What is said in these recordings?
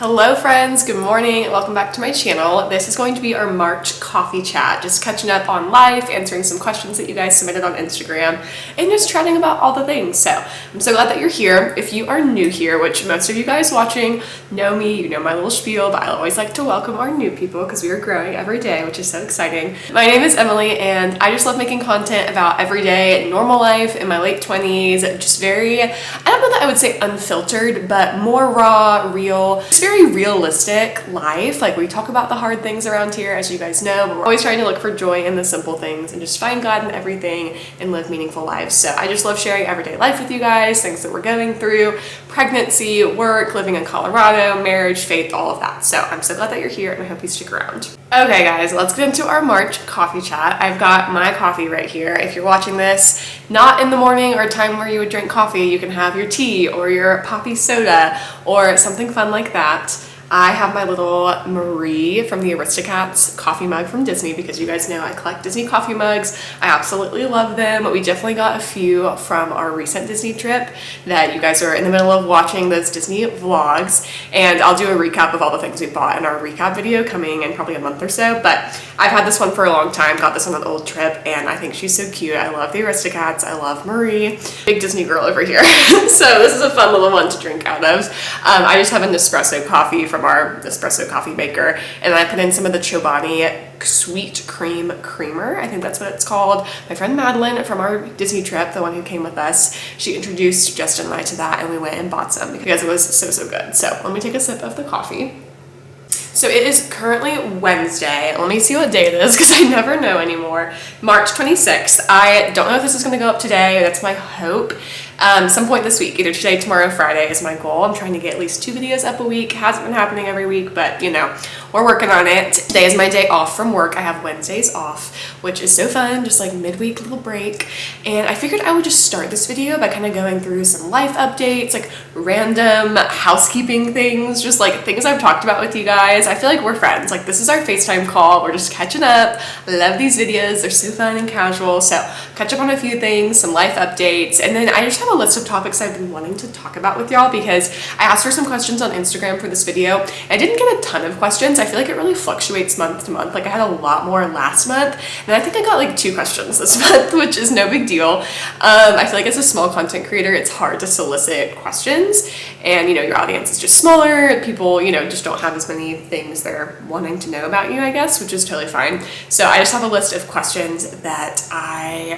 Hello friends, good morning, welcome back to my channel. This is going to be our March coffee chat, just catching up on life, answering some questions that you guys submitted on Instagram, and just chatting about all the things. So I'm so glad that you're here. If you are new here, which most of you guys watching know me, you know my little spiel, but I always like to welcome our new people because we are growing every day, which is so exciting. My name is Emily and I just love making content about everyday normal life in my late 20s, just very, I don't know that I would say unfiltered, but more raw, real, just very realistic life. Like we talk about the hard things around here, as you guys know, but we're always trying to look for joy in the simple things and just find God in everything and live meaningful lives. So I just love sharing everyday life with you guys, things that we're going through, pregnancy, work, living in Colorado, marriage, faith, all of that. So I'm so glad that you're here and I hope you stick around. Okay guys, let's get into our March coffee chat. I've got my coffee right here. If you're watching this not in the morning or a time where you would drink coffee, you can have your tea or your poppy soda or something fun like that. I have my little Marie from the Aristocats coffee mug from Disney because you guys know I collect Disney coffee mugs. I absolutely love them. We definitely got a few from our recent Disney trip that you guys are in the middle of watching those Disney vlogs, and I'll do a recap of all the things we bought in our recap video coming in probably a month or so. But I've had this one for a long time, got this on an old trip, and I think she's so cute. I love the Aristocats. I love Marie. Big Disney girl over here. So this is a fun little one to drink out of. I just have an espresso coffee from our espresso coffee maker, and I put in some of the Chobani sweet cream creamer. I think that's what it's called. My friend Madeline from our Disney trip, the one who came with us, she introduced Justin and I to that, and we went and bought some because it was so good. So let me take a sip of the coffee. So it is currently Wednesday. Let me see what day it is because I never know anymore. March 26th. I don't know if this is going to go up today. That's my hope. Some point this week, either today, tomorrow, Friday is my goal. I'm trying to get at least 2 videos up a week. Hasn't been happening every week, but you know, we're working on it. Today is my day off from work. I have Wednesdays off, which is so fun, just like midweek little break. And I figured I would just start this video by kind of going through some life updates, like random housekeeping things, just like things I've talked about with you guys. I feel like we're friends. Like this is our FaceTime call. We're just catching up. I love these videos. They're so fun and casual. So catch up on a few things, some life updates, and then I just have a list of topics I've been wanting to talk about with y'all because I asked for some questions on Instagram for this video. I didn't get a ton of questions. I feel like it really fluctuates month to month. Like I had a lot more last month, and I think I got like 2 questions this month, which is no big deal. I feel like as a small content creator, it's hard to solicit questions, and you know, your audience is just smaller. People, you know, just don't have as many things they're wanting to know about you, I guess, which is totally fine. So I just have a list of questions that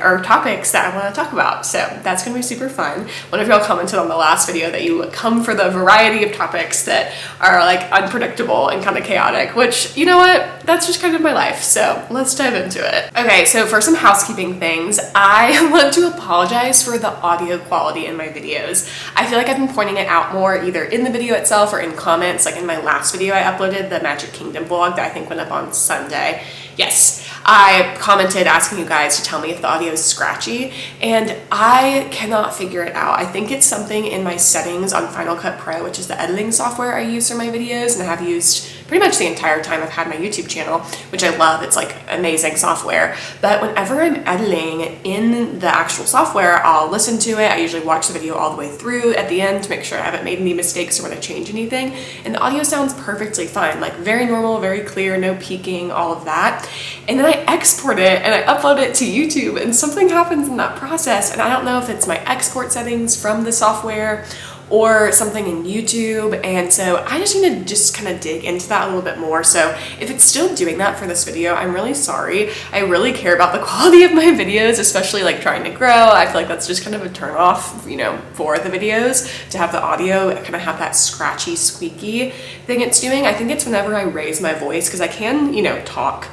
or topics that I want to talk about. So that's gonna be super fun. One of y'all commented on the last video that you come for the variety of topics that are like unpredictable and kind of chaotic, which, you know what, that's just kind of my life. So let's dive into it. Okay, so for some housekeeping things, I want to apologize for the audio quality in my videos. I feel like I've been pointing it out more either in the video itself or in comments. Like in my last video I uploaded, the Magic Kingdom vlog that I think went up on Sunday. Yes, I commented asking you guys to tell me if the audio is scratchy, and I cannot figure it out. I think it's something in my settings on Final Cut Pro, which is the editing software I use for my videos and I have used pretty much the entire time I've had my YouTube channel, which I love. It's like amazing software. But whenever I'm editing in the actual software, I'll listen to it. I usually watch the video all the way through at the end to make sure I haven't made any mistakes or want to change anything. And the audio sounds perfectly fine, like very normal, very clear, no peaking, all of that. And then I export it and I upload it to YouTube, and something happens in that process. And I don't know if it's my export settings from the software or something in YouTube, and so I just need to just kind of dig into that a little bit more. So if it's still doing that for this video, I'm really sorry. I really care about the quality of my videos, especially like trying to grow. I feel like that's just kind of a turn off, you know, for the videos to have the audio kind of have that scratchy, squeaky thing it's doing. I think it's whenever I raise my voice, because I can, you know, talk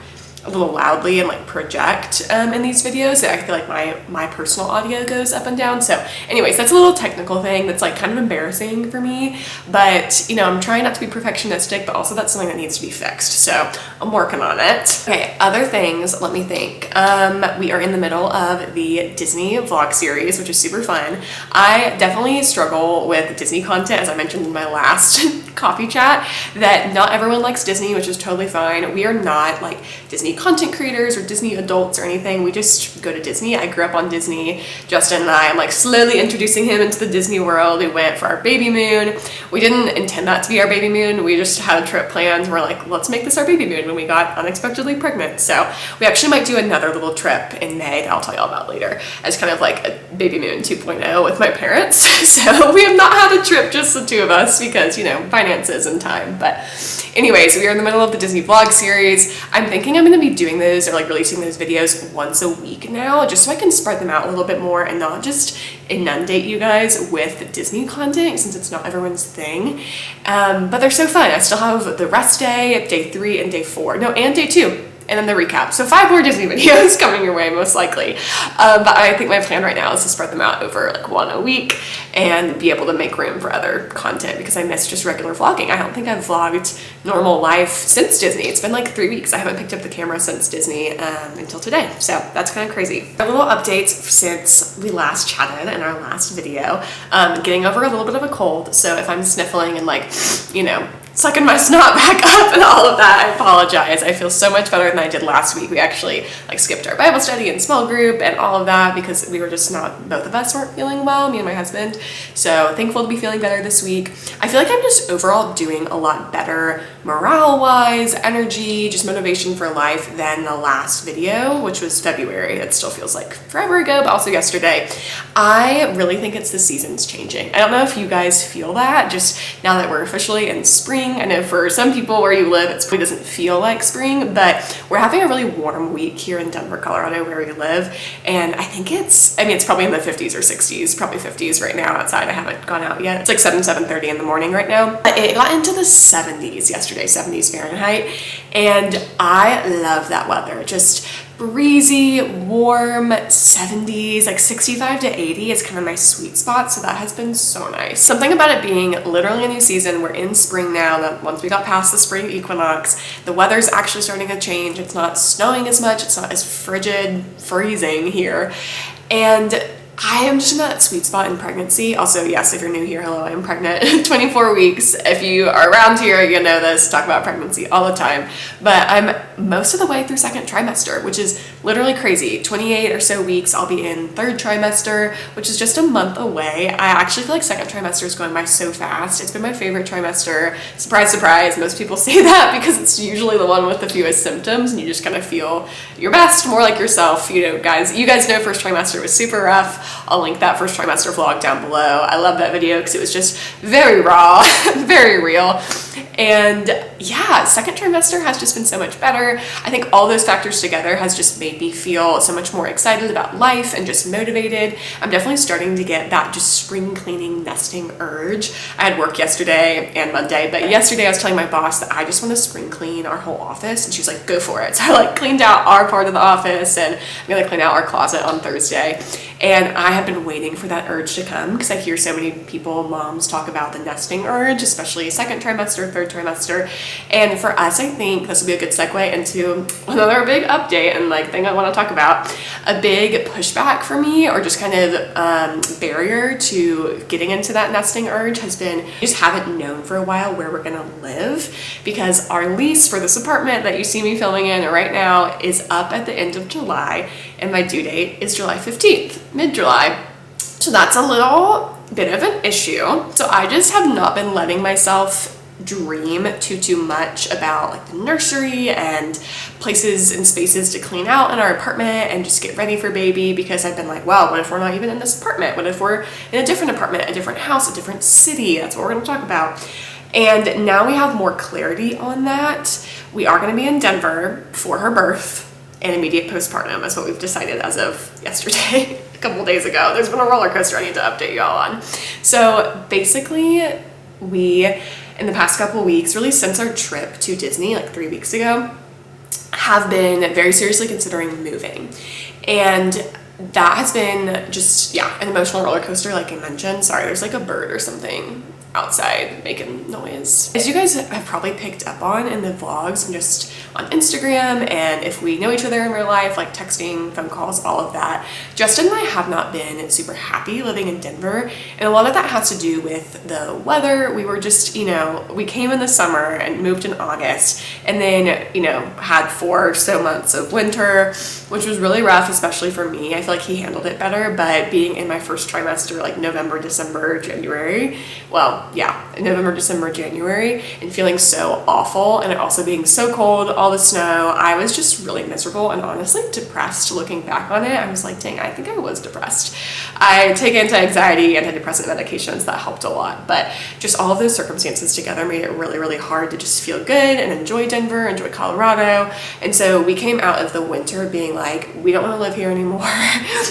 a little loudly and like project in these videos. I feel like my personal audio goes up and down. So anyways, that's a little technical thing that's like kind of embarrassing for me, but you know, I'm trying not to be perfectionistic, but also that's something that needs to be fixed. So I'm working on it. Okay, other things, let me think. We are in the middle of the Disney vlog series, which is super fun. I definitely struggle with Disney content, as I mentioned in my last coffee chat, that not everyone likes Disney, which is totally fine. We are not like Disney Disney content creators or Disney adults or anything. We just go to Disney. I grew up on Disney. Justin and I, I'm like slowly introducing him into the Disney world. We went for our baby moon. We didn't intend that to be our baby moon. We just had a trip planned. We're like, let's make this our baby moon when we got unexpectedly pregnant. So we actually might do another little trip in May that I'll tell you all about later as kind of like a baby moon 2.0 with my parents. So we have not had a trip, just the two of us, because, you know, finances and time. But anyways, we are in the middle of the Disney vlog series. I'm thinking I'm going to be doing those or like releasing those videos once a week now, just so I can spread them out a little bit more and not just inundate you guys with Disney content, since it's not everyone's thing. But they're so fun. I still have the rest day, day 3 and day 4. No, and day 2. And then the recap. So 5 more Disney videos coming your way, most likely. But I think my plan right now is to spread them out over like one a week and be able to make room for other content, because I miss just regular vlogging. I don't think I've vlogged normal life since Disney. It's been like 3 weeks. I haven't picked up the camera since Disney until today. So that's kind of crazy. A little updates since we last chatted in our last video. Getting over a little bit of a cold. So if I'm sniffling and like, you know, sucking my snot back up and all of that, I apologize. I feel so much better than I did last week. We actually like skipped our Bible study and small group and all of that because we were just not, both of us weren't feeling well, me and my husband. So thankful to be feeling better this week. I feel like I'm just overall doing a lot better morale-wise, energy, just motivation for life than the last video, which was February. It still feels like forever ago, but also yesterday. I really think it's the seasons changing. I don't know if you guys feel that, just now that we're officially in spring. I know for some people where you live, it doesn't feel like spring, but we're having a really warm week here in Denver, Colorado, where we live. And I think it's probably in the 50s or 60s, probably 50s right now outside. I haven't gone out yet. It's like 7:30 in the morning right now. It got into the 70s yesterday, 70s Fahrenheit. And I love that weather. Just breezy, warm 70s, like 65 to 80 is kind of my sweet spot. So that has been so nice. Something about it being literally a new season. We're in spring now. That once we got past the spring equinox, the weather's actually starting to change. It's not snowing as much. It's not as frigid, freezing here. And I am just in that sweet spot in pregnancy. Also, yes, if you're new here, hello, I'm pregnant, 24 weeks. If you are around here, you know this, talk about pregnancy all the time. But I'm most of the way through second trimester, which is literally crazy. 28 or so weeks, I'll be in third trimester, which is just a month away. I actually feel like second trimester is going by so fast. It's been my favorite trimester. Surprise, surprise. Most people say that because it's usually the one with the fewest symptoms and you just kind of feel your best, more like yourself. You know, guys, you guys know first trimester was super rough. I'll link that first trimester vlog down below. I love that video because it was just very raw, very real. And yeah, second trimester has just been so much better. I think all those factors together has just made me feel so much more excited about life and just motivated. I'm definitely starting to get that just spring cleaning, nesting urge. I had work yesterday and Monday, but yesterday I was telling my boss that I just want to spring clean our whole office, and she's like, go for it. So I like cleaned out our part of the office, and I'm gonna clean out our closet on Thursday. And I have been waiting for that urge to come because I hear so many people, moms, talk about the nesting urge, especially second trimester, third trimester. And for us, I think this will be a good segue into another big update and like thing I want to talk about. A big pushback for me, or just kind of barrier to getting into that nesting urge, has been we just haven't known for a while where we're gonna live, because our lease for this apartment that you see me filming in right now is up at the end of July, and my due date is July 15th, mid-July. So that's a little bit of an issue. So I just have not been letting myself dream too much about like the nursery and places and spaces to clean out in our apartment and just get ready for baby, because I've been like, wow, what if we're not even in this apartment? What if we're in a different apartment, a different house, a different city? That's what we're going to talk about. And now we have more clarity on that. We are going to be in Denver for her birth, and immediate postpartum is what we've decided as of yesterday, a couple days ago. There's been a roller coaster I need to update y'all on. So basically, we, in the past couple weeks, really since our trip to Disney like 3 weeks ago, have been very seriously considering moving. And that has been just, yeah, an emotional roller coaster, like I mentioned. Sorry, there's like a bird or something outside making noise. As you guys have probably picked up on in the vlogs and just on Instagram, and if we know each other in real life, like texting, phone calls, all of that, Justin and I have not been super happy living in Denver, and a lot of that has to do with the weather. We were just, we came in the summer and moved in August, and then, had 4 or so months of winter, which was really rough, especially for me. I feel like he handled it better, but being in my first trimester, like November, December, January, November, December, January, and feeling so awful, and it also being so cold, all the snow, I was just really miserable and honestly depressed. Looking back on it, I was like, dang, I think I was depressed. I take anti-anxiety, antidepressant medications, that helped a lot, but just all of those circumstances together made it really, really hard to just feel good and enjoy Denver, enjoy Colorado. And so we came out of the winter being like, we don't want to live here anymore.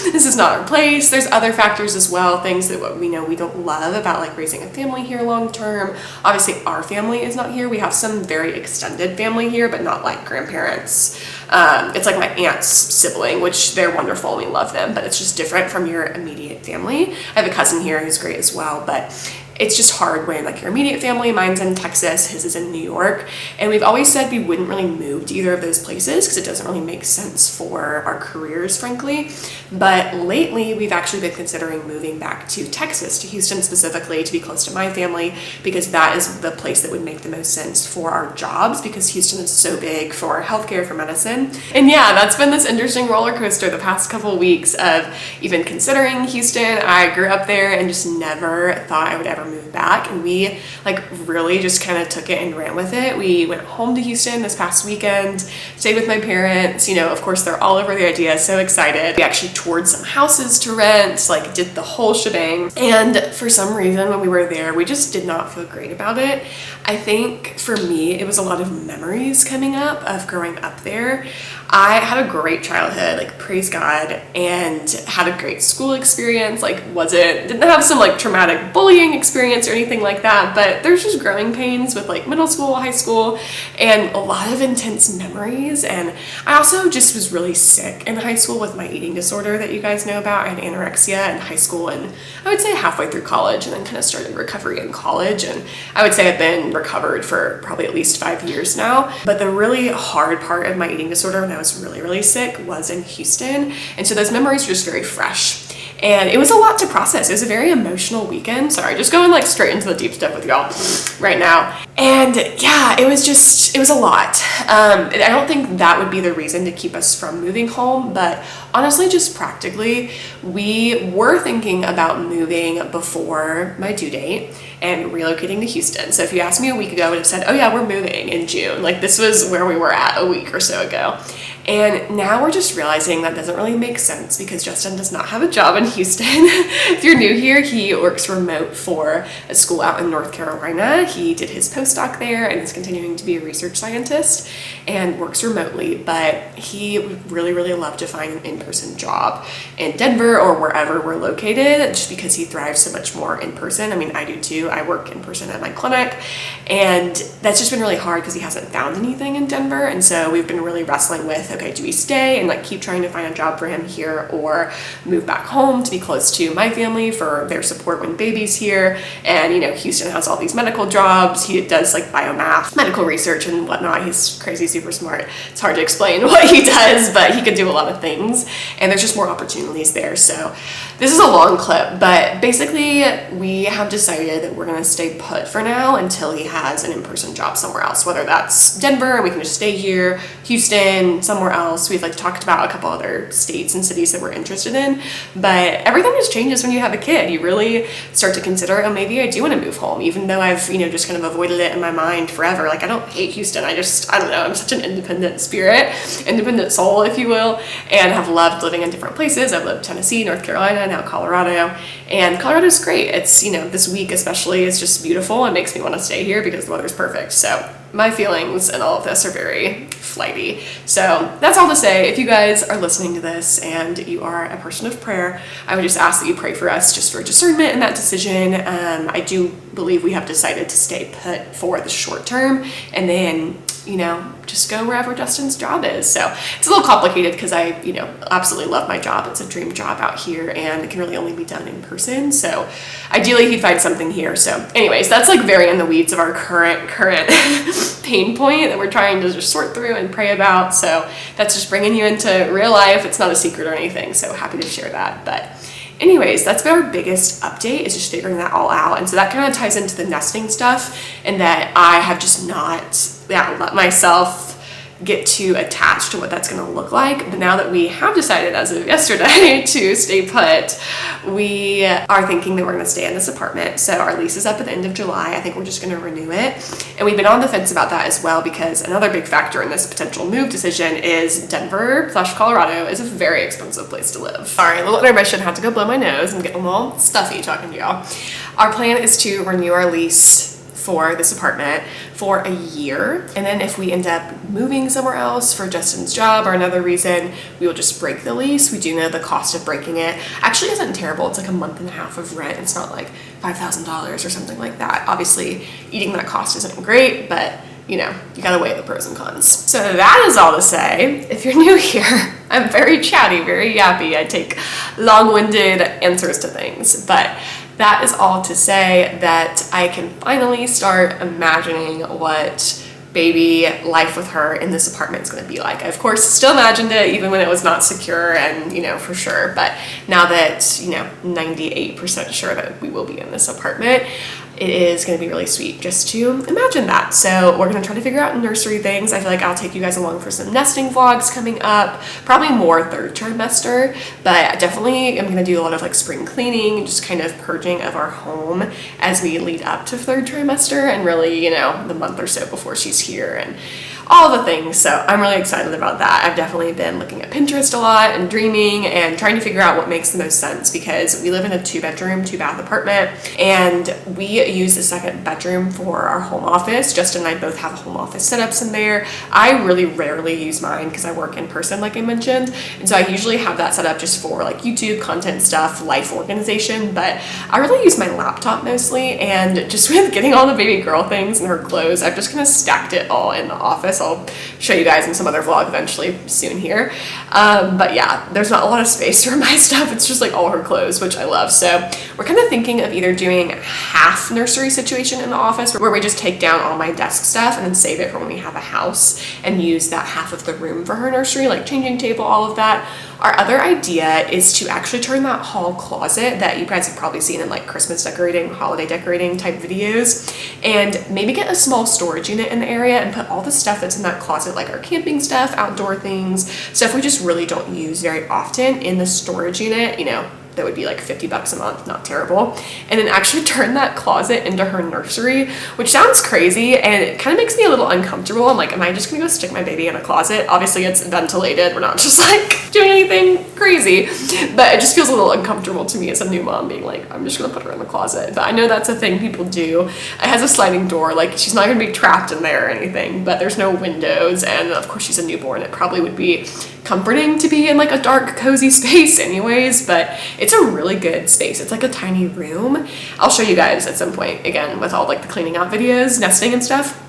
This is not our place. There's other factors as well, things that we know we don't love about like raising a family here long term. Obviously our family is not here. We have some very extended family here, but not like grandparents. It's like my aunt's sibling, which they're wonderful. We love them, but it's just different from your immediate family. I have a cousin here who's great as well, but it's just hard when like your immediate family, mine's in Texas, his is in New York. And we've always said we wouldn't really move to either of those places because it doesn't really make sense for our careers, frankly. But lately we've actually been considering moving back to Texas, to Houston specifically, to be close to my family, because that is the place that would make the most sense for our jobs, because Houston is so big for healthcare, for medicine. And yeah, that's been this interesting roller coaster the past couple of weeks of even considering Houston. I grew up there and just never thought I would ever move back, and we like really just kind of took it and ran with it. We went home to Houston this past weekend, stayed with my parents, of course they're all over the idea, so excited. We actually toured some houses to rent, like did the whole shebang, and for some reason when we were there we just did not feel great about it. I think for me it was a lot of memories coming up of growing up there. I had a great childhood, like praise God, and had a great school experience. Didn't have some like traumatic bullying experience or anything like that, but there's just growing pains with like middle school, high school, and a lot of intense memories. And I also just was really sick in high school with my eating disorder that you guys know about. I had anorexia in high school, and I would say halfway through college, and then kind of started recovery in college. And I would say I've been recovered for probably at least 5 years now. But the really hard part of my eating disorder when I was really, really sick was in Houston. And so those memories were just very fresh. And it was a lot to process. It was a very emotional weekend. Sorry, just going like straight into the deep stuff with y'all right now. And yeah, it was a lot. I don't think that would be the reason to keep us from moving home, but honestly, just practically, we were thinking about moving before my due date and relocating to Houston. So if you asked me a week ago, I would have said, oh yeah, we're moving in June. Like this was where we were at a week or so ago. And now we're just realizing that doesn't really make sense because Justin does not have a job in Houston. If you're new here, he works remote for a school out in North Carolina. He did his postdoc there and is continuing to be a research scientist and works remotely, but he would really, really love to find an in-person job in Denver or wherever we're located, just because he thrives so much more in person. I mean, I do too. I work in person at my clinic, and that's just been really hard because he hasn't found anything in Denver. And so we've been really wrestling with, okay, do we stay and like keep trying to find a job for him here, or move back home to be close to my family for their support when baby's here? And Houston has all these medical jobs. He does like biomath, medical research and whatnot. He's crazy, super smart. It's hard to explain what he does, but he can do a lot of things, and there's just more opportunities there. So this is a long clip, but basically we have decided that we're going to stay put for now until he has an in-person job somewhere else, whether that's Denver and we can just stay here, Houston, somewhere else. We've like talked about a couple other states and cities that we're interested in, but everything just changes when you have a kid. You really start to consider, oh, maybe I do want to move home, even though I've just kind of avoided it in my mind forever. Like I don't hate Houston. I don't know, I'm such an independent spirit, independent soul, if you will, and have loved living in different places. I've lived Tennessee, North Carolina, now Colorado, and Colorado's great. It's this week especially is just beautiful. It makes me want to stay here because the weather's perfect. So my feelings and all of this are very flighty. So that's all to say, if you guys are listening to this and you are a person of prayer, I would just ask that you pray for us just for discernment in that decision. I do believe we have decided to stay put for the short term and then, you know, just go wherever Justin's job is. So it's a little complicated because I, you know, absolutely love my job. It's a dream job out here and it can really only be done in person. So ideally he'd find something here. So anyways, that's like very in the weeds of our current pain point that we're trying to just sort through and pray about. So that's just bringing you into real life. It's not a secret or anything. So happy to share that. But anyways, that's been our biggest update, is just figuring that all out. And so that kind of ties into the nesting stuff, and that I have just not let myself get too attached to what that's going to look like. But now that we have decided as of yesterday to stay put, we are thinking that we're going to stay in this apartment. So our lease is up at the end of July. I think we're just going to renew it. And we've been on the fence about that as well, because another big factor in this potential move decision is Denver/Colorado is a very expensive place to live. Sorry, a little intermission, had to go blow my nose. I'm getting a little stuffy talking to y'all. Our plan is to renew our lease for this apartment for a year, and then if we end up moving somewhere else for Justin's job or another reason, we will just break the lease. We do know the cost of breaking it actually isn't terrible. It's like a month and a half of rent. It's not like $5,000 or something like that. Obviously eating that cost isn't great, but you know, you gotta weigh the pros and cons. So that is all to say, if you're new here, I'm very chatty, very yappy. I take long-winded answers to things, but that is all to say that I can finally start imagining what baby life with her in this apartment is going to be like. I, of course, still imagined it even when it was not secure and, you know, for sure. But now that, you know, 98% sure that we will be in this apartment, it is going to be really sweet just to imagine that. So we're going to try to figure out nursery things. I feel like I'll take you guys along for some nesting vlogs coming up, probably more third trimester, but definitely I'm going to do a lot of like spring cleaning, just kind of purging of our home as we lead up to third trimester and really, you know, the month or so before she's here and all the things. So I'm really excited about that. I've definitely been looking at Pinterest a lot and dreaming and trying to figure out what makes the most sense, because we live in a 2-bedroom, 2-bath apartment, and we use the second bedroom for our home office. Justin and I both have home office setups in there. I really rarely use mine because I work in person, like I mentioned, and so I usually have that set up just for like YouTube content stuff, life organization, but I really use my laptop mostly, and just with getting all the baby girl things and her clothes, I've just kind of stacked it all in the office. I'll show you guys in some other vlog eventually soon here. But yeah, there's not a lot of space for my stuff. It's just like all her clothes, which I love. So we're kind of thinking of either doing half nursery situation in the office where we just take down all my desk stuff and then save it for when we have a house and use that half of the room for her nursery, like changing table, all of that. Our other idea is to actually turn that hall closet that you guys have probably seen in like Christmas decorating, holiday decorating type videos, and maybe get a small storage unit in the area and put all the stuff that's in that closet, like our camping stuff, outdoor things, stuff we just really don't use very often, in the storage unit. You know, that would be like $50 a month, not terrible. And then actually turn that closet into her nursery, which sounds crazy and it kind of makes me a little uncomfortable. I'm like, am I just gonna go stick my baby in a closet? Obviously it's ventilated, we're not just like doing anything crazy, but it just feels a little uncomfortable to me as a new mom being like, I'm just gonna put her in the closet. But I know that's a thing people do. It has a sliding door, like she's not gonna be trapped in there or anything, but there's no windows, and of course she's a newborn. It probably would be comforting to be in like a dark, cozy space anyways, but it's a really good space. It's like a tiny room. I'll show you guys at some point, again, with all like the cleaning out videos, nesting and stuff.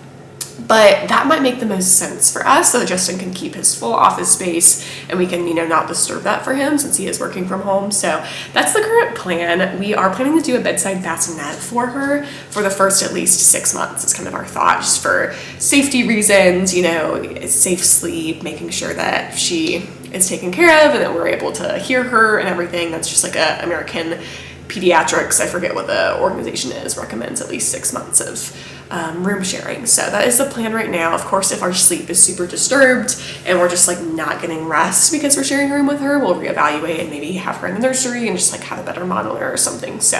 But that might make the most sense for us so that Justin can keep his full office space and we can, you know, not disturb that for him since he is working from home. So that's the current plan. We are planning to do a bedside bassinet for her for the first at least 6 months. It's kind of our thought, just for safety reasons, you know, safe sleep, making sure that she is taken care of and that we're able to hear her and everything. That's just like a American Pediatrics, I forget what the organization is, recommends at least 6 months of room sharing. So that is the plan right now. Of course, if our sleep is super disturbed and we're just like not getting rest because we're sharing a room with her, we'll reevaluate and maybe have her in the nursery and just like have a better monitor or something. So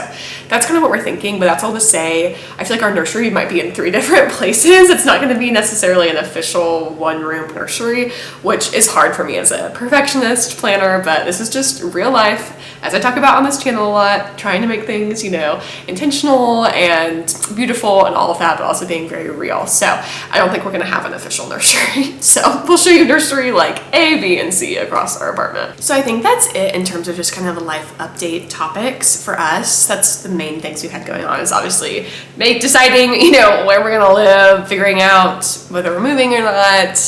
that's kind of what we're thinking, but that's all to say, I feel like our nursery might be in 3 different places. It's not going to be necessarily an official 1-room nursery, which is hard for me as a perfectionist planner, but this is just real life. as I talk about on this channel a lot, trying to make things, you know, intentional and beautiful and all of that, but also being very real. So I don't think we're gonna have an official nursery. So we'll show you nursery like A, B, and C across our apartment. So I think that's it in terms of just kind of life update topics for us. That's the main things we've had going on, is obviously deciding, you know, where we're gonna live, figuring out whether we're moving or not,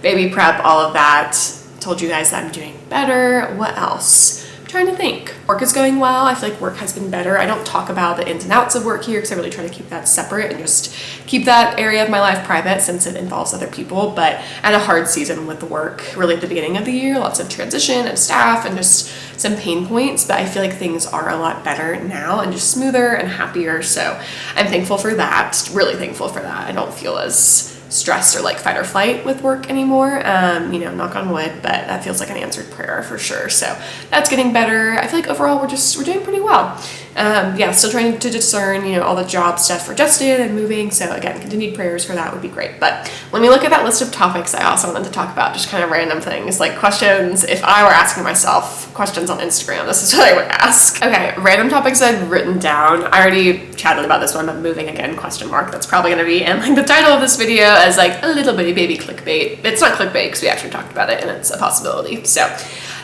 baby prep, all of that. Told you guys that I'm doing better. What else? I'm trying to think. Work is going well. I feel like work has been better. I don't talk about the ins and outs of work here because I really try to keep that separate and just keep that area of my life private since it involves other people. But I had a hard season with the work really at the beginning of the year, lots of transition and staff and just some pain points, but I feel like things are a lot better now and just smoother and happier. So I'm thankful for that, really thankful for that. I don't feel as stressed or like fight or flight with work anymore. You know, knock on wood, but that feels like an answered prayer for sure. So that's getting better. I feel like overall we're doing pretty well. Yeah, still trying to discern, you know, all the job stuff for Justin and moving. So again, continued prayers for that would be great. But when we look at that list of topics, I also wanted to talk about just kind of random things like questions. If I were asking myself questions on Instagram, this is what I would ask. Okay, random topics I've written down. I already chatted about this one, but moving again, question mark. That's probably going to be in like the title of this video as like a little bitty baby clickbait. It's not clickbait because we actually talked about it and it's a possibility. So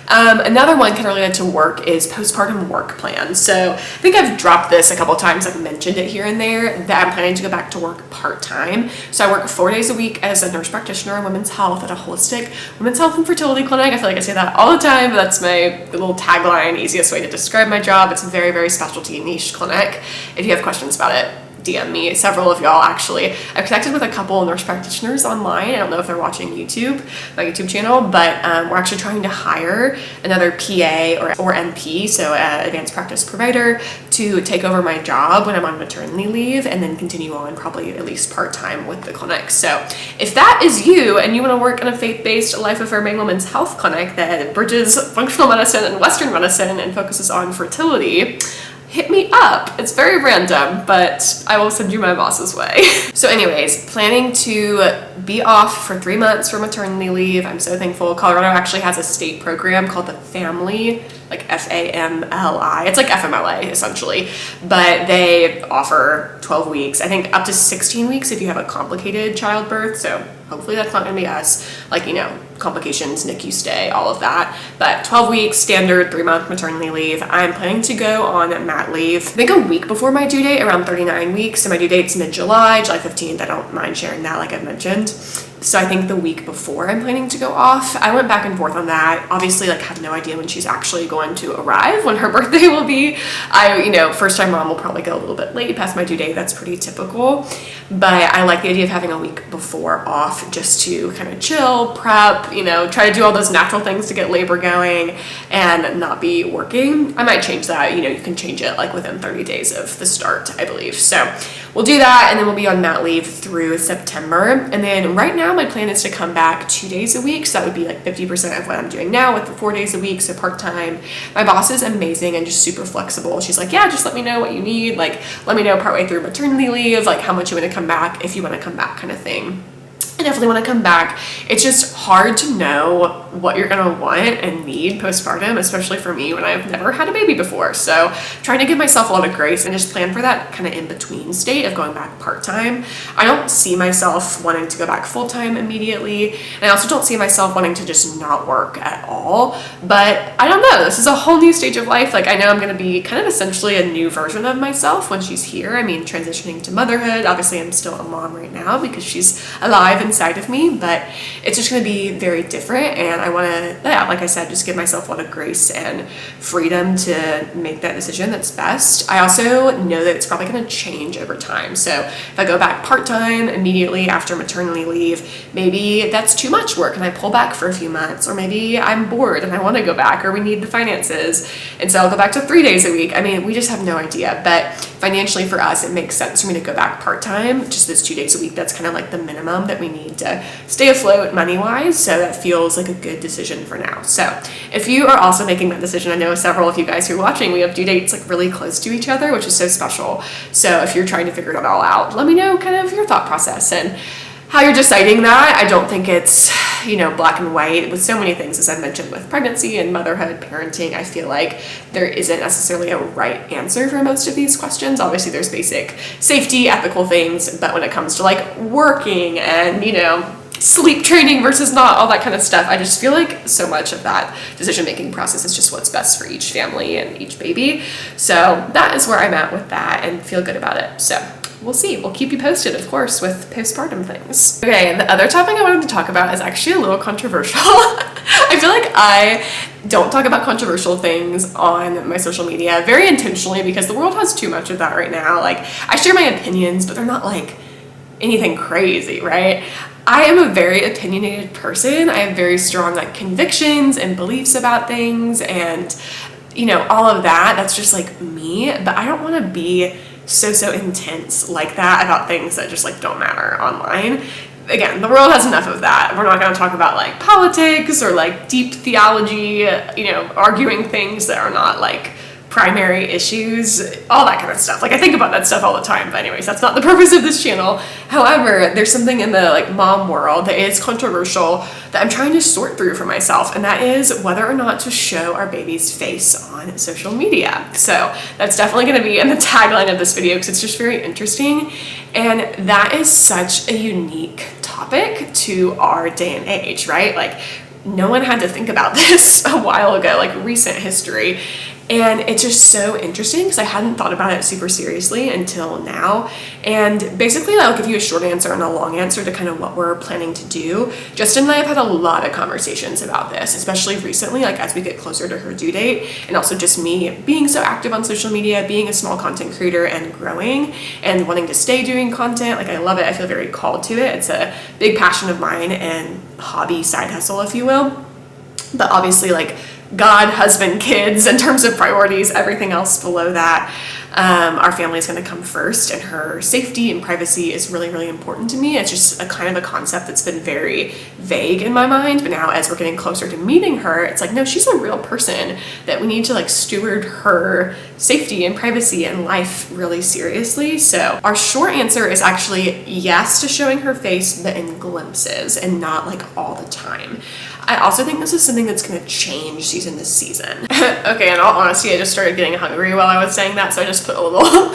another one kind of related to work is postpartum work plan. So I think I've dropped this a couple times. I've mentioned it here and there that I'm planning to go back to work part-time. So I work 4 days a week as a nurse practitioner in women's health at a holistic women's health and fertility clinic. I feel like I say that all the time, but that's my little tagline, easiest way to describe my job. It's a very, very specialty niche clinic. If you have questions about it, DM me. Several of y'all actually. I've connected with a couple nurse practitioners online. I don't know if they're watching YouTube, my YouTube channel, but we're actually trying to hire another PA or NP, so advanced practice provider, to take over my job when I'm on maternity leave and then continue on probably at least part-time with the clinic. So if that is you and you want to work in a faith-based life-affirming women's health clinic that bridges functional medicine and Western medicine and focuses on fertility, hit me up. It's very random, but I will send you my boss's way. So anyways, planning to be off for 3 months for maternity leave. I'm so thankful. Colorado actually has a state program called the Family, like FAMLI. It's like FMLA essentially, but they offer 12 weeks. I think up to 16 weeks if you have a complicated childbirth. So hopefully that's not gonna be us. Like, you know, complications, NICU stay, all of that. But 12 weeks, standard 3-month maternity leave. I'm planning to go on mat leave, I think a week before my due date, around 39 weeks. So my due date's mid-July, July 15th. I don't mind sharing that like I mentioned. So I think the week before I'm planning to go off. I went back and forth on that. Obviously, like, have no idea when she's actually going to arrive, when her birthday will be. You know, first time mom will probably go a little bit late past my due date. That's pretty typical. But I like the idea of having a week before off just to kind of chill, prep, you know, try to do all those natural things to get labor going and not be working. I might change that. You know, you can change it like within 30 days of the start, I believe. So we'll do that, and then we'll be on mat leave through September. And then right now my plan is to come back 2 days a week. So that would be like 50% of what I'm doing now with the 4 days a week, so part-time. My boss is amazing and just super flexible. She's like, yeah, just let me know what you need. Like, let me know partway through maternity leave, like how much you want to come back, if you want to come back, kind of thing. I definitely want to come back. It's just hard to know what you're going to want and need postpartum, especially for me when I've never had a baby before. So trying to give myself a lot of grace and just plan for that kind of in-between state of going back part-time. I don't see myself wanting to go back full-time immediately. And I also don't see myself wanting to just not work at all. But I don't know. This is a whole new stage of life. Like, I know I'm going to be kind of essentially a new version of myself when she's here. I mean, transitioning to motherhood. Obviously, I'm still a mom right now because she's alive inside of me, but it's just going to be very different. And I want to, yeah, like I said, just give myself a lot of grace and freedom to make that decision that's best. I also know that it's probably going to change over time. So if I go back part-time immediately after maternity leave, maybe that's too much work and I pull back for a few months, or maybe I'm bored and I want to go back, or we need the finances, and so I'll go back to 3 days a week. I mean, we just have no idea, but financially for us, it makes sense for me to go back part-time, just those 2 days a week. That's kind of like the minimum that we need to stay afloat money-wise, so that feels like a good decision for now. So if you are also making that decision, I know several of you guys who are watching, we have due dates like really close to each other, which is so special. So if you're trying to figure it all out, let me know kind of your thought process and how you're deciding that. I don't think it's black and white with so many things, as I mentioned, with pregnancy and motherhood, parenting. I feel like there isn't necessarily a right answer for most of these questions. Obviously, there's basic safety, ethical things, but when it comes to like working and, sleep training versus not, all that kind of stuff, I just feel like so much of that decision-making process is just what's best for each family and each baby. So that is where I'm at with that and feel good about it. So we'll see. We'll keep you posted, of course, with postpartum things. Okay, and the other topic I wanted to talk about is actually a little controversial. I feel like I don't talk about controversial things on my social media very intentionally because the world has too much of that right now. Like, I share my opinions, but they're not like anything crazy, right? I am a very opinionated person. I have very strong like convictions and beliefs about things and all of that. That's just like me, but I don't want to be so intense like that about things that just like don't matter online. Again, the world has enough of that. We're not going to talk about like politics or like deep theology, arguing things that are not like primary issues, all that kind of stuff. Like, I think about that stuff all the time, but anyways, that's not the purpose of this channel. However, there's something in the like mom world that is controversial that I'm trying to sort through for myself, and that is whether or not to show our baby's face on social media. So that's definitely going to be in the tagline of this video because it's just very interesting, and that is such a unique topic to our day and age, right? Like, no one had to think about this a while ago, like recent history. And it's just so interesting because I hadn't thought about it super seriously until now. And basically, I'll give you a short answer and a long answer to kind of what we're planning to do. Justin and I have had a lot of conversations about this, especially recently, like as we get closer to her due date, and also just me being so active on social media, being a small content creator and growing and wanting to stay doing content. Like, I love it. I feel very called to it. It's a big passion of mine and hobby, side hustle, if you will. But obviously, like, God, husband, kids, in terms of priorities, everything else below that, our family is going to come first, and her safety and privacy is really, really important to me. It's just a kind of a concept that's been very vague in my mind, but now as we're getting closer to meeting her, it's like, no, she's a real person that we need to like steward her safety and privacy and life really seriously. So our short answer is actually yes to showing her face, but in glimpses and not like all the time. I also think this is something that's going to change season to season. Okay, in all honesty, I just started getting hungry while I was saying that, so I just put a little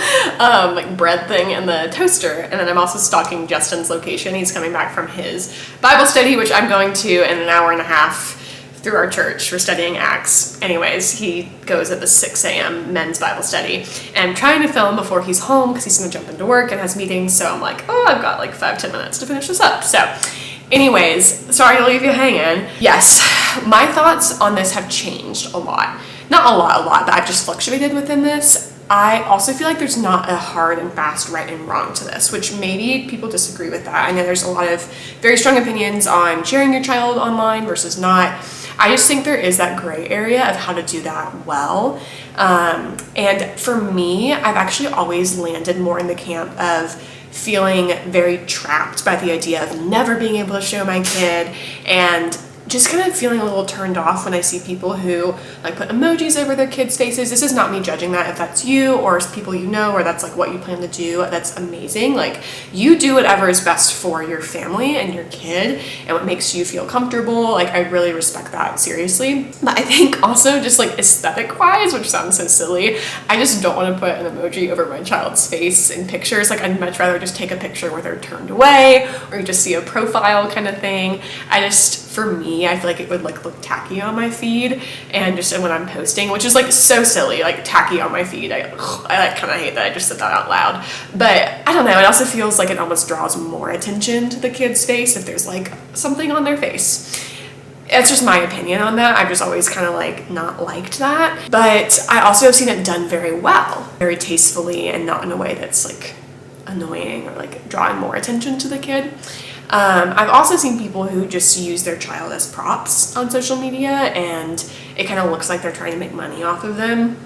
like bread thing in the toaster, and then I'm also stalking Justin's location. He's coming back from his Bible study, which I'm going to in an hour and a half through our church. We're studying Acts. Anyways, he goes at the 6 a.m. men's Bible study, and I'm trying to film before he's home because he's going to jump into work and has meetings, so I'm like, oh, I've got like 5-10 minutes to finish this up. So anyways, sorry to leave you hanging. Yes, my thoughts on this have changed a lot. Not a lot, but I've just fluctuated within this. I also feel like there's not a hard and fast right and wrong to this, which maybe people disagree with that. I know there's a lot of very strong opinions on sharing your child online versus not. I just think there is that gray area of how to do that well. And for me, I've actually always landed more in the camp of feeling very trapped by the idea of never being able to show my kid, and just kind of feeling a little turned off when I see people who like put emojis over their kids' faces. This is not me judging that. If that's you or people you know, or that's like what you plan to do, that's amazing. Like, you do whatever is best for your family and your kid and what makes you feel comfortable. Like, I really respect that, seriously. But I think also just like aesthetic wise, which sounds so silly, I just don't want to put an emoji over my child's face in pictures. Like, I'd much rather just take a picture where they're turned away, or you just see a profile kind of thing. For me, I feel like it would like look tacky on my feed, and just when I'm posting, which is like so silly, like tacky on my feed. I like kind of hate that I just said that out loud, but I don't know. It also feels like it almost draws more attention to the kid's face if there's like something on their face. It's just my opinion on that. I've just always kind of like not liked that, but I also have seen it done very well, very tastefully, and not in a way that's like annoying or like drawing more attention to the kid. I've also seen people who just use their child as props on social media, and it kind of looks like they're trying to make money off of them.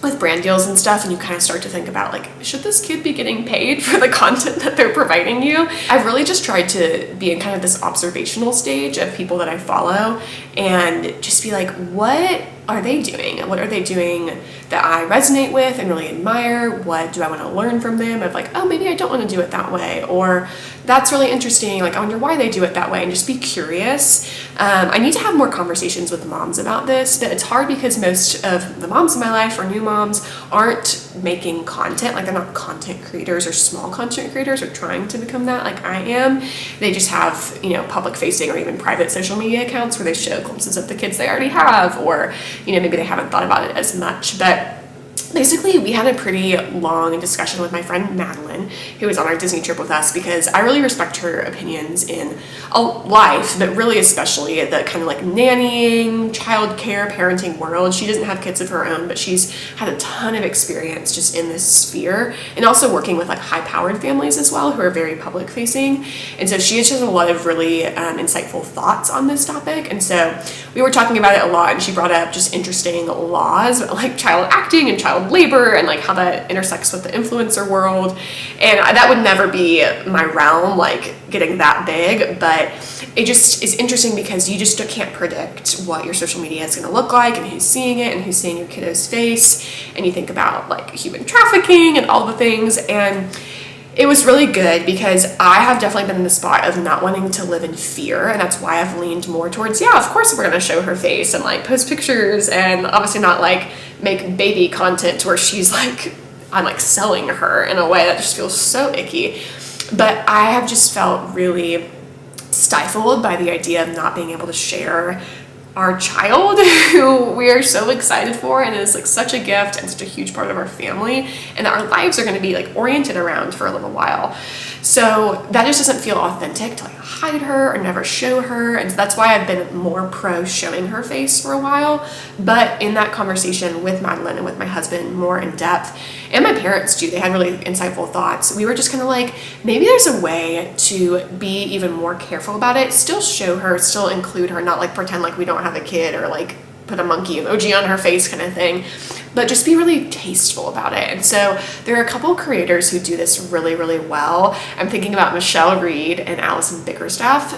with brand deals and stuff, and you kind of start to think about like, should this kid be getting paid for the content that they're providing you? I've really just tried to be in kind of this observational stage of people that I follow and just be like, what are they doing? What are they doing that I resonate with and really admire? What do I want to learn from them? Of like, oh, maybe I don't want to do it that way, or that's really interesting. Like, I wonder why they do it that way, and just be curious. I need to have more conversations with moms about this, but it's hard because most of the moms in my life, or new moms, aren't making content. Like, they're not content creators or small content creators or trying to become that like I am. They just have, public facing or even private social media accounts where they show glimpses of the kids they already have, or maybe they haven't thought about it as much. But basically, we had a pretty long discussion with my friend Madeline, who was on our Disney trip with us, because I really respect her opinions in life, but really especially the kind of like nannying, childcare, parenting world. She doesn't have kids of her own, but she's had a ton of experience just in this sphere, and also working with like high-powered families as well, who are very public-facing. And so she has just a lot of really insightful thoughts on this topic. And so we were talking about it a lot, and she brought up just interesting laws like child acting and child labor, and like how that intersects with the influencer world. And that would never be my realm, like getting that big, but it just is interesting because you just can't predict what your social media is going to look like, and who's seeing it, and who's seeing your kiddo's face. And you think about like human trafficking and all the things. And it was really good because I have definitely been in the spot of not wanting to live in fear, and that's why I've leaned more towards, of course we're gonna show her face and like post pictures, and obviously not like make baby content where she's like, I'm like selling her in a way that just feels so icky. But I have just felt really stifled by the idea of not being able to share our child, who we are so excited for and is like such a gift and such a huge part of our family, and that our lives are going to be like oriented around for a little while. So that just doesn't feel authentic to like hide her or never show her. And so that's why I've been more pro showing her face for a while. But in that conversation with Madeline and with my husband more in depth, and my parents too, they had really insightful thoughts. We were just kind of like, maybe there's a way to be even more careful about it, still show her, still include her, not like pretend like we don't have a kid or like put a monkey emoji on her face kind of thing, but just be really tasteful about it. And so there are a couple creators who do this really, really well. I'm thinking about Michelle Reed and Allison Bickerstaff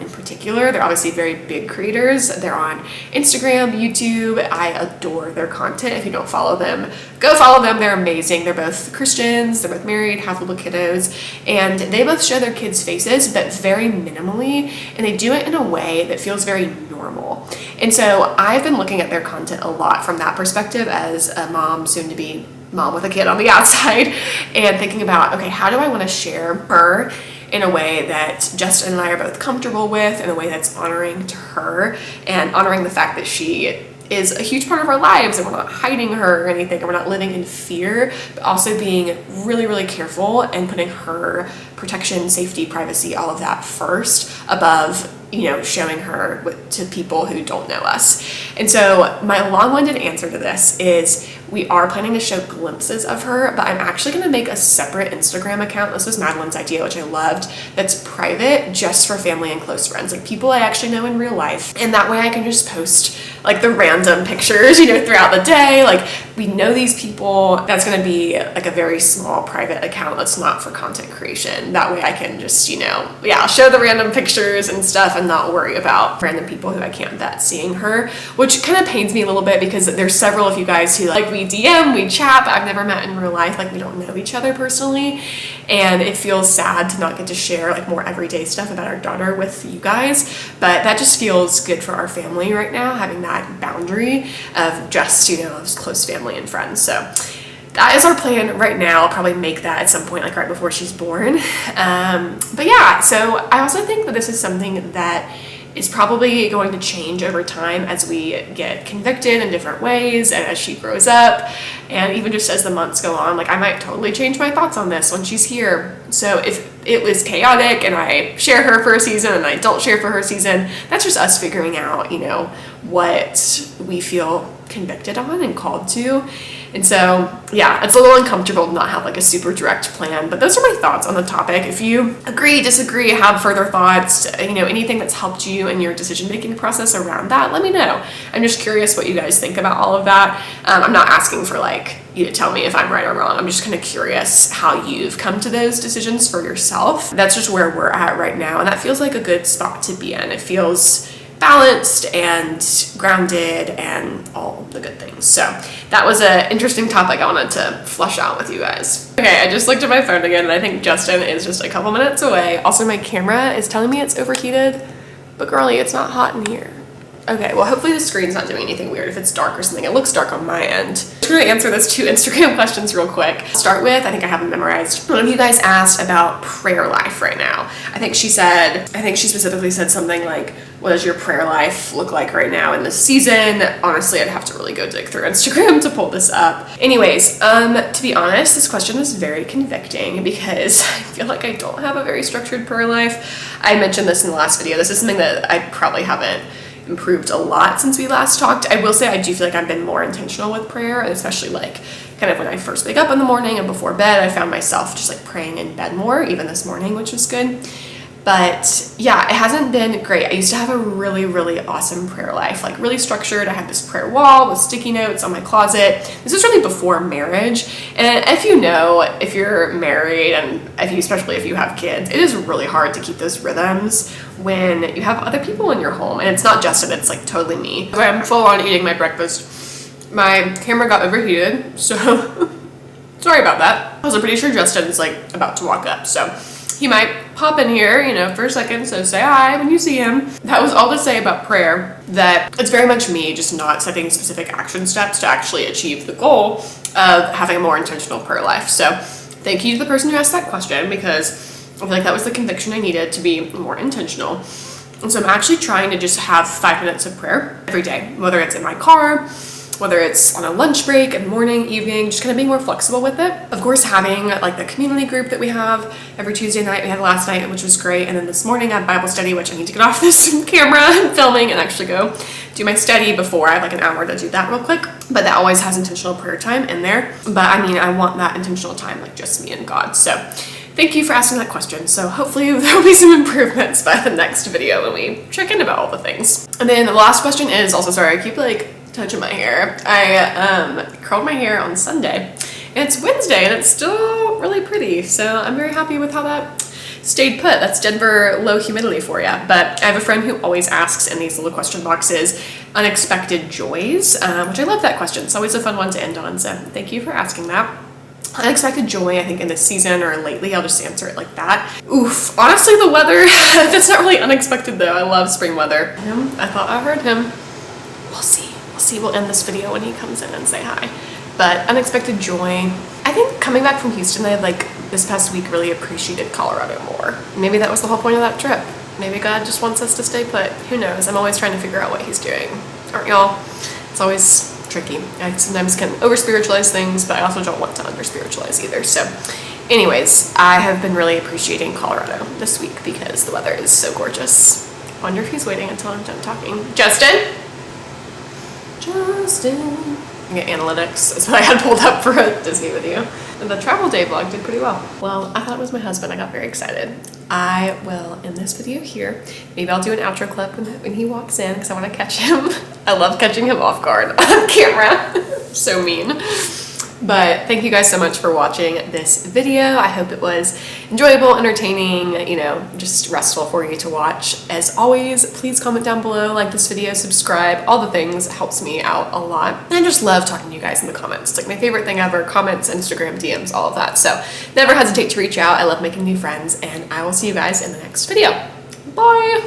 in particular. They're obviously very big creators. They're on Instagram, YouTube. I adore their content. If you don't follow them, go follow them. They're amazing. They're both Christians. They're both married, have little kiddos, and they both show their kids' faces, but very minimally, and they do it in a way that feels very normal. And so I've been looking at their content a lot from that perspective as a mom, soon to be mom with a kid on the outside, and thinking about, okay, how do I want to share her in a way that Justin and I are both comfortable with, in a way that's honoring to her and honoring the fact that she is a huge part of our lives, and we're not hiding her or anything, and we're not living in fear, but also being really, really careful and putting her protection, safety, privacy, all of that first above showing her to people who don't know us. And so my long-winded answer to this is we are planning to show glimpses of her, but I'm actually going to make a separate Instagram account. This was Madeline's idea, which I loved, that's private just for family and close friends, like people I actually know in real life. And that way I can just post like the random pictures, throughout the day. Like, we know these people. That's going to be like a very small private account that's not for content creation. That way I can just, show the random pictures and stuff and not worry about random people who I can't vet seeing her, which kind of pains me a little bit because there's several of you guys who like we DM, we chat, but I've never met in real life. Like, we don't know each other personally, and it feels sad to not get to share like more everyday stuff about our daughter with you guys. But that just feels good for our family right now, having that boundary of just, close family and friends. So that is our plan right now. I'll probably make that at some point, like right before she's born. But yeah, so I also think that this is something that is probably going to change over time as we get convicted in different ways and as she grows up, and even just as the months go on. Like, I might totally change my thoughts on this when she's here. So if it was chaotic and I share her for a season and I don't share for her season, that's just us figuring out, what we feel convicted on and called to. And so, yeah, it's a little uncomfortable to not have like a super direct plan, but those are my thoughts on the topic. If you agree, disagree, have further thoughts, anything that's helped you in your decision-making process around that, let me know. I'm just curious what you guys think about all of that. I'm not asking for like you to tell me if I'm right or wrong. I'm just kind of curious how you've come to those decisions for yourself. That's just where we're at right now, and that feels like a good spot to be in. It feels balanced and grounded and all the good things. So that was an interesting topic I wanted to flush out with you guys. Okay, I just looked at my phone again, and I think Justin is just a couple minutes away. Also, my camera is telling me it's overheated, but girlie, it's not hot in here. Okay, well, hopefully the screen's not doing anything weird if it's dark or something. It looks dark on my end. I'm just gonna answer those 2 Instagram questions real quick. I'll start with, I think I have them memorized. One of you guys asked about prayer life right now. I think she specifically said something like, what does your prayer life look like right now in this season? Honestly, I'd have to really go dig through Instagram to pull this up. Anyways, to be honest, this question is very convicting because I feel like I don't have a very structured prayer life. I mentioned this in the last video. This is something that I probably haven't improved a lot since we last talked. I will say I do feel like I've been more intentional with prayer, especially like kind of when I first wake up in the morning and before bed. I found myself just like praying in bed more, even this morning, which was good. But yeah, it hasn't been great. I used to have a really, really awesome prayer life, like really structured. I had this prayer wall with sticky notes on my closet. This was really before marriage. And if you're married and especially if you have kids, it is really hard to keep those rhythms when you have other people in your home. And it's not Justin, it's like totally me. So I'm full on eating my breakfast. My camera got overheated, so sorry about that. I was pretty sure Justin's like about to walk up, so he might pop in here, for a second, so say hi when you see him. That was all to say about prayer, that it's very much me just not setting specific action steps to actually achieve the goal of having a more intentional prayer life. So thank you to the person who asked that question, because I feel like that was the conviction I needed to be more intentional. And so I'm actually trying to just have 5 minutes of prayer every day, whether it's in my car, whether it's on a lunch break, in the morning, evening, just kind of being more flexible with it. Of course, having like the community group that we have every Tuesday night, we had last night, which was great. And then this morning I had Bible study, which I need to get off this camera and filming and actually go do my study before. I have like an hour to do that real quick. But that always has intentional prayer time in there. But I want that intentional time, like just me and God. So thank you for asking that question. So hopefully there'll be some improvements by the next video when we check in about all the things. And then the last question is also, sorry, I keep like touching my hair. I curled my hair on Sunday and it's Wednesday and it's still really pretty. So I'm very happy with how that stayed put. That's Denver low humidity for you. But I have a friend who always asks in these little question boxes, unexpected joys, which I love that question. It's always a fun one to end on. So thank you for asking that. Unexpected joy, I think in this season or lately, I'll just answer it like that. Oof, honestly the weather, that's not really unexpected though. I love spring weather. I thought I heard him. We'll see. We'll end this video when he comes in and say hi. But unexpected joy. I think coming back from Houston, I this past week really appreciated Colorado more. Maybe that was the whole point of that trip. Maybe God just wants us to stay put. Who knows? I'm always trying to figure out what he's doing. Aren't y'all? It's always tricky. I sometimes can over-spiritualize things, but I also don't want to under-spiritualize either. So anyways, I have been really appreciating Colorado this week because the weather is so gorgeous. Wonder if he's waiting until I'm done talking. Justin? I get analytics. That's what I had pulled up for a Disney video. And the travel day vlog did pretty well. Well, I thought it was my husband. I got very excited. I will end this video here. Maybe I'll do an outro clip when he walks in because I want to catch him. I love catching him off guard on camera. So mean. But thank you guys so much for watching this video. I hope it was enjoyable, entertaining, just restful for you to watch. As always, please comment down below, like this video, subscribe, all the things. It helps me out a lot. And I just love talking to you guys in the comments. It's like my favorite thing ever. Comments, Instagram, DMs, all of that. So never hesitate to reach out. I love making new friends, and I will see you guys in the next video. Bye!